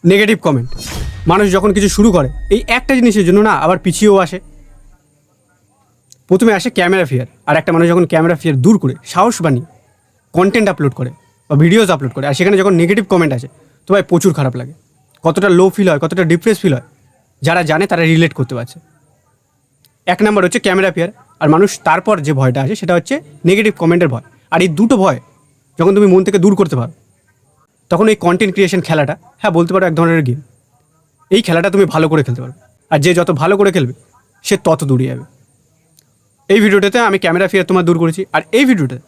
Negative comment. মানুষ যখন কিছু শুরু করে এই একটা জিনিসের জন্য না আবার পিছিয়েও আসে। প্রথমে আসে ক্যামেরা ফিয়ার, আর একটা মানুষ যখন ক্যামেরা ফিয়ার দূর করে সাহস বানিয়ে কন্টেন্ট আপলোড করে বা ভিডিওস আপলোড করে, আর সেখানে যখন নেগেটিভ কমেন্ট আসে তো ভাই প্রচুর খারাপ লাগে। কতটা লো ফিল হয়, কতটা ডিপ্রেস ফিল হয়, যারা জানে তারা রিলেট করতে পারছে। এক নাম্বার হচ্ছে ক্যামেরা ফিয়ার, আর মানুষ তারপর যে ভয়টা আসে সেটা হচ্ছে নেগেটিভ কমেন্টের ভয়। আর এই দুটো ভয় যখন তুমি মন থেকে দূর করতে পারো, তখন এই কন্টেন্ট ক্রিয়েশন খেলাটা, হ্যাঁ বলতে পারো এক ধরনের গেম, এই খেলাটা তুমি ভালো করে খেলতে পারবে। আর যে যত ভালো করে খেলবে সে তত দূরে যাবে। এই ভিডিওটাতে আমি ক্যামেরা ফিয়ার তোমার দূর করেছি, আর এই ভিডিওতে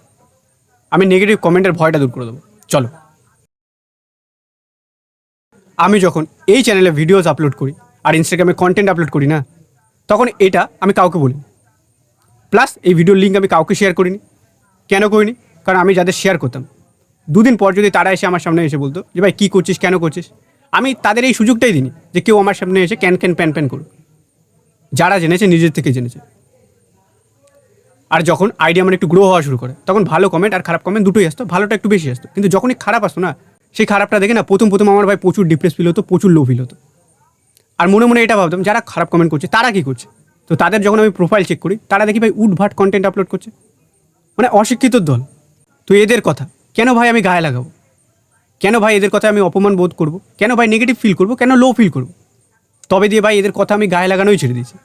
আমি নেগেটিভ কমেন্টের ভয়টা দূর করে দেবো। চলো। আমি যখন এই চ্যানেলে ভিডিওস আপলোড করি আর ইনস্টাগ্রামে কন্টেন্ট আপলোড করি না, তখন এটা আমি কাউকে বলি, প্লাস এই ভিডিওর লিঙ্ক আমি কাউকে শেয়ার করিনি। কেন করিনি? কারণ আমি যাদের শেয়ার করতাম, দুদিন পর যদি তারা এসে আমার সামনে এসে বলতো যে ভাই কী করছিস, কেন করছিস, আমি তাদের এই সুযোগটাই দিইনি যে কেউ আমার সামনে এসে ক্যান প্যান প্যান করুক। যারা জেনেছে নিজের থেকে জেনেছে। আর যখন আইডিয়া আমার একটু গ্রো হওয়া শুরু করে, তখন ভালো কমেন্ট আর খারাপ কমেন্ট দুটোই আসতো, ভালোটা একটু বেশি আসতো। কিন্তু যখনই খারাপ আসতো না, সেই খারাপটা দেখে না প্রথম আমার ভাই প্রচুর ডিপ্রেস ফিল হতো, প্রচুর লো ফিল হতো। আর মনে মনে এটা ভাবতাম যারা খারাপ কমেন্ট করছে তারা কী করছে। তো তাদের যখন আমি প্রোফাইল চেক করি, তারা দেখি ভাই উঠভাট কন্টেন্ট আপলোড করছে, মানে অশিক্ষিত দল। তো এদের কথা কেন ভাই আমি গায়ে লাগাবো? কেন ভাই এদের কথা আমি অপমান বোধ করবো? কেন ভাই নেগেটিভ ফিল করবো? কেন লো ফিল করবো? তবে দিয়ে ভাই এদের কথা আমি গায়ে লাগানোই ছেড়ে দিয়েছি।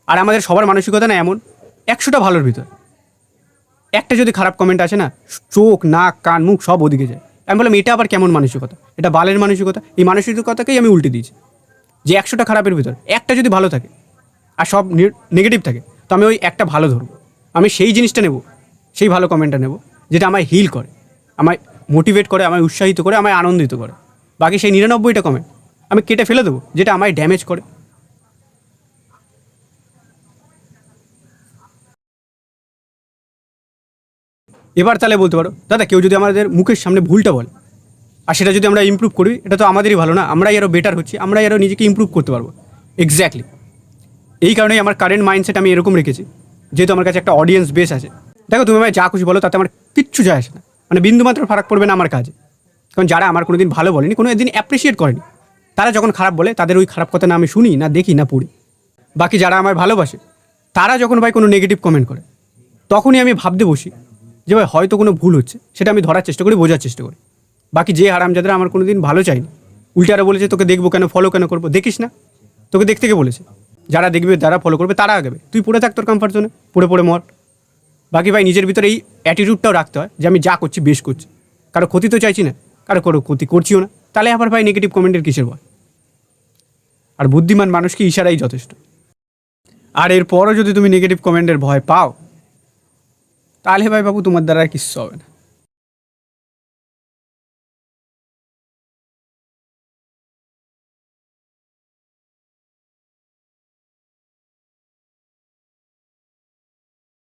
আর আমাদের সবার মানসিকতা না এমন, 100টা ভালোর ভিতর একটা যদি খারাপ কমেন্ট আসে না, চোখ নাক কান মুখ সব ওদিকে যায়। আমি বললাম এটা আবার কেমন মানসিকতা? এটা বালের মানসিকতা। এই মানসিকতাকেই আমি উল্টে দিয়েছি যে 100টা খারাপের ভিতর একটা যদি ভালো থাকে আর সব নেগেটিভ থাকে, তো আমি ওই একটা ভালো ধরবো। আমি সেই জিনিসটা নেব, সেই ভালো কমেন্টটা নেব যেটা আমায় হিল করে, আমায় মোটিভেট করে, আমায় উৎসাহিত করে, আমায় আনন্দিত করে। বাকি সেই 99টা কমেন্ট আমি কেটে ফেলে দেবো যেটা আমায় ড্যামেজ করে। এবার তাহলে বলতে পারো দাদা, কেউ যদি আমাদের মুখের সামনে ভুলটা বলে আর সেটা যদি আমরা ইমপ্রুভ করি, এটা তো আমাদেরই ভালো না? আমরাই আরও বেটার হচ্ছি, আমরাই আরও নিজেকে ইমপ্রুভ করতে পারবো। এক্স্যাক্টলি এই কারণেই আমার কারেন্ট মাইন্ডসেট আমি এরকম রেখেছি, যেহেতু আমার কাছে একটা অডিয়েন্স বেস আছে। দেখো তুমি আমায় যা খুশি বলো, তাতে আমার কিচ্ছু যায় আসে না, মানে বিন্দুমাত্র ফারাক পড়বে না আমার কাজে। কারণ যারা আমার কোনো দিন ভালো বলেনি, কোনো দিন অ্যাপ্রিসিয়েট করেনি, তারা যখন খারাপ বলে তাদের ওই খারাপ কথা না আমি শুনি, না দেখি, না পড়ি। বাকি যারা আমায় ভালোবাসে তারা যখন ভাই কোনো নেগেটিভ কমেন্ট করে, তখনই আমি ভাবতে বসি যে ভাই হয়তো কোনো ভুল হচ্ছে, সেটা আমি ধরার চেষ্টা করি, বোঝার চেষ্টা করি। বাকি যে যাদের আমার কোনো দিন ভালো চাইনি, উল্টারা বলেছে তোকে দেখবো কেন, ফলো কেন করবো, দেখিস না, তোকে দেখতে কে বলেছে? যারা দেখবে, যারা ফলো করবে তারা আগাবে, তুই পড়ে থাক তোর কমফর্ট জোনে, পড়ে মর। বাকি ভাই নিজের ভিতরে এই অ্যাটিটিউডটাও রাখতে হয় যে আমি যা করছি বেশ করছি, কারো ক্ষতি তো চাইছি না, কারো ক্ষতি করছিও না। তাহলে আবার ভাই নেগেটিভ কমেন্টের কিসের ভয়? আর বুদ্ধিমান মানুষকে ইশারাই যথেষ্ট। আর এরপরও যদি তুমি নেগেটিভ কমেন্টের ভয় পাও, তাহলে ভাই বাবু তোমার দ্বারা আর কিচ্ছু হবে না।